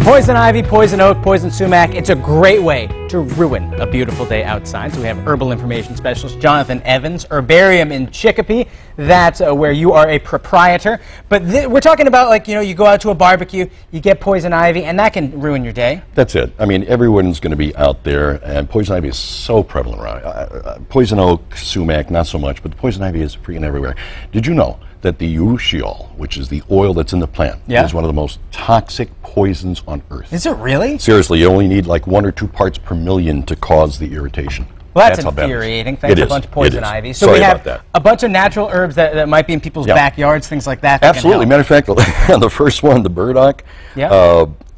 Poison ivy, poison oak, poison sumac. It's a great way to ruin a beautiful day outside. So we have herbal information specialist Jonathan Evans, herbarium in Chicopee. That's where you are a proprietor. But we're talking about, like, you go out to a barbecue, you get poison ivy, and that can ruin your day. That's it. I mean, everyone's going to be out there, and poison ivy is so prevalent around. Poison oak, sumac, not so much, but the poison ivy is freaking everywhere. Did you know that the urushiol, which is the oil that's in the plant, is one of the most toxic poisons on Earth? Is it really? Seriously, you only need like 1 or 2 parts per million to cause the irritation. Well, that's infuriating. Thanks a bunch of poison ivy. So Sorry we have about that. a bunch of natural herbs that might be in people's backyards, things like that. Absolutely. Matter of fact, the first one, the burdock,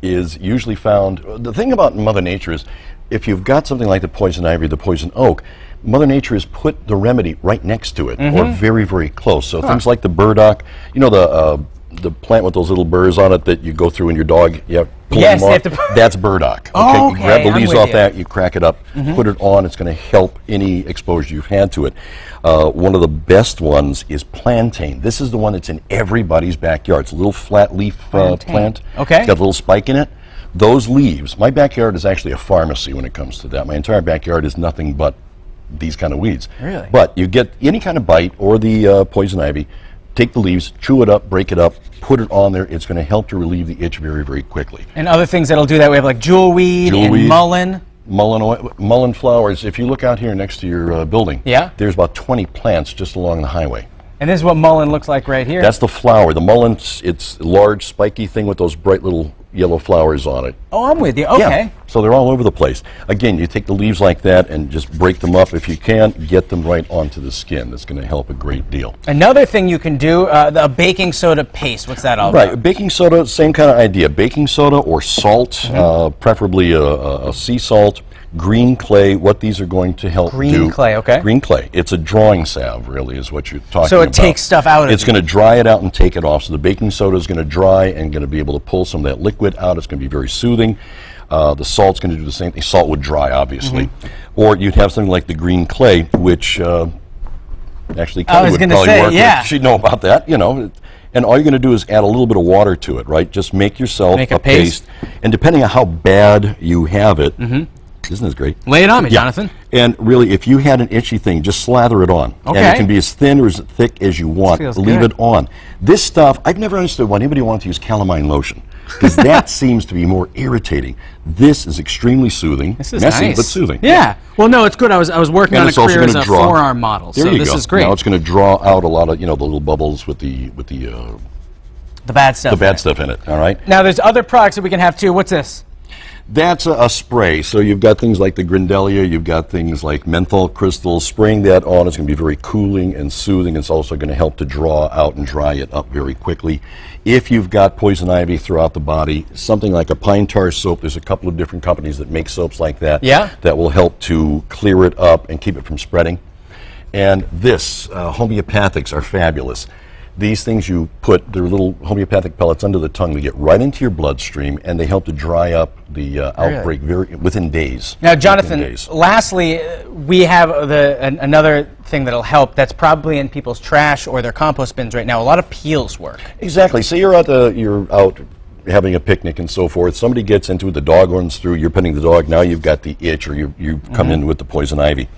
is usually found. The thing about Mother Nature is, if you've got something like the poison ivy, the poison oak, Mother Nature has put the remedy right next to it, or very, very close. So things like the burdock, the plant with those little burrs on it that you go through and your dog, pull them off, that's burdock. Okay, you grab the leaves off that, you crack it up, put it on, it's going to help any exposure you've had to it. One of the best ones is plantain. This is the one that's in everybody's backyard. It's a little flat leaf plant. Okay. It's got a little spike in it. Those leaves, my backyard is actually a pharmacy when it comes to that. My entire backyard is nothing but these kind of weeds. Really? But you get any kind of bite or the poison ivy, take the leaves, chew it up, break it up, put it on there. It's going to help to relieve the itch very, very quickly. And other things that'll do that, we have like jewelweed and mullein. Mullein flowers. If you look out here next to your building, there's about 20 plants just along the highway. And this is what mullein looks like right here. That's the flower. The mullein, it's a large spiky thing with those bright little yellow flowers on it. Oh, I'm with you. Okay. Yeah. So they're all over the place. Again, you take the leaves like that and just break them up. If you can, get them right onto the skin. That's going to help a great deal. Another thing you can do, a baking soda paste. What's that all about? Right. Baking soda, same kind of idea. Baking soda or salt, preferably a sea salt. Green clay, what these are going to help do. Green clay, okay. Green clay. It's a drawing salve, really, is what you're talking about. So it takes stuff out of it. It's going to dry it out and take it off. So the baking soda is going to dry and going to be able to pull some of that liquid out. It's going to be very soothing. The salt's going to do the same thing. Salt would dry, obviously. Or you'd have something like the green clay, which actually Kelly would probably work with. She'd know about that, And all you're going to do is add a little bit of water to it, right? Just make yourself a paste. And depending on how bad you have it, isn't this great? Lay it on me, Jonathan. And really, if you had an itchy thing, just slather it on. Okay. And it can be as thin or as thick as you want. Leave it on. This stuff, I've never understood why anybody wants to use calamine lotion, because that seems to be more irritating. This is extremely soothing. This is messy, nice. but soothing. Yeah. Well, no, it's good. I was working on a career as a forearm model, so this is great. Now it's going to draw out a lot of, the little bubbles with the bad stuff. The bad stuff in it. All right. Now there's other products that we can have too. What's this? That's a spray. So you've got things like the Grindelia, you've got things like menthol crystals. Spraying that on is going to be very cooling and soothing. It's also going to help to draw out and dry it up very quickly. If you've got poison ivy throughout the body, something like a pine tar soap, there's a couple of different companies that make soaps like that that will help to clear it up and keep it from spreading. And this, homeopathics are fabulous. These things you put, they're little homeopathic pellets under the tongue. They get right into your bloodstream, and they help to dry up the outbreak within days. Now, Jonathan, lastly, we have another thing that'll help that's probably in people's trash or their compost bins right now. A lot of peels work. Exactly. So you're out having a picnic and so forth. Somebody gets into it, the dog runs through, you're petting the dog, now you've got the itch, or you come in with the poison ivy.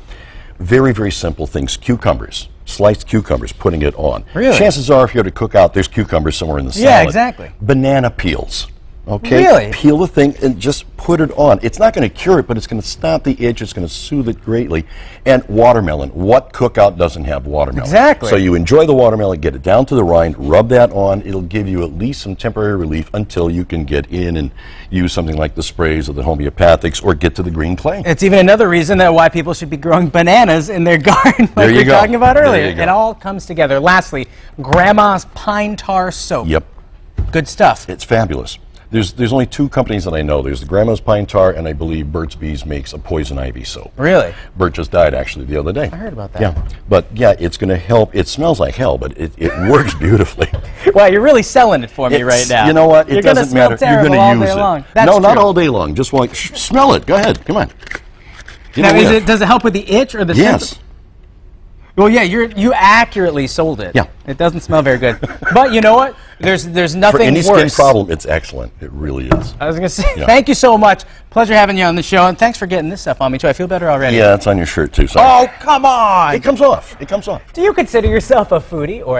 Very, very simple things. Cucumbers. Sliced cucumbers, putting it on. Really? Chances are, if you were to cook out, there's cucumbers somewhere in the salad. Yeah, exactly. Banana peels. Okay? Really? Peel the thing and just put it on. It's not going to cure it, but it's going to stop the itch. It's going to soothe it greatly. And watermelon. What cookout doesn't have watermelon? Exactly. So you enjoy the watermelon, get it down to the rind, rub that on. It'll give you at least some temporary relief until you can get in and use something like the sprays or the homeopathics or get to the green clay. It's even another reason that why people should be growing bananas in their garden like we were talking about earlier. It all comes together. Lastly, Grandma's Pine Tar Soap. Yep. Good stuff. It's fabulous. There's only 2 companies that I know. There's the Grandma's Pine Tar, and I believe Burt's Bees makes a poison ivy soap. Really? Bert just died, actually, the other day. I heard about that. Yeah. But, yeah, it's going to help. It smells like hell, but it works beautifully. Wow, you're really selling it for me right now. You know what? It doesn't matter. You're going to use it. Long. No, not all day long. Just like, smell it. Go ahead. Come on. Now, does it help with the itch or the symptoms? Well, yeah, you accurately sold it. Yeah. It doesn't smell very good. But you know what? There's nothing For any worse. skin problem, it's excellent. It really is. I was going to say, thank you so much. Pleasure having you on the show, and thanks for getting this stuff on me, too. I feel better already. Yeah, it's on your shirt, too. Sorry. Oh, come on! It comes off. It comes off. Do you consider yourself a foodie or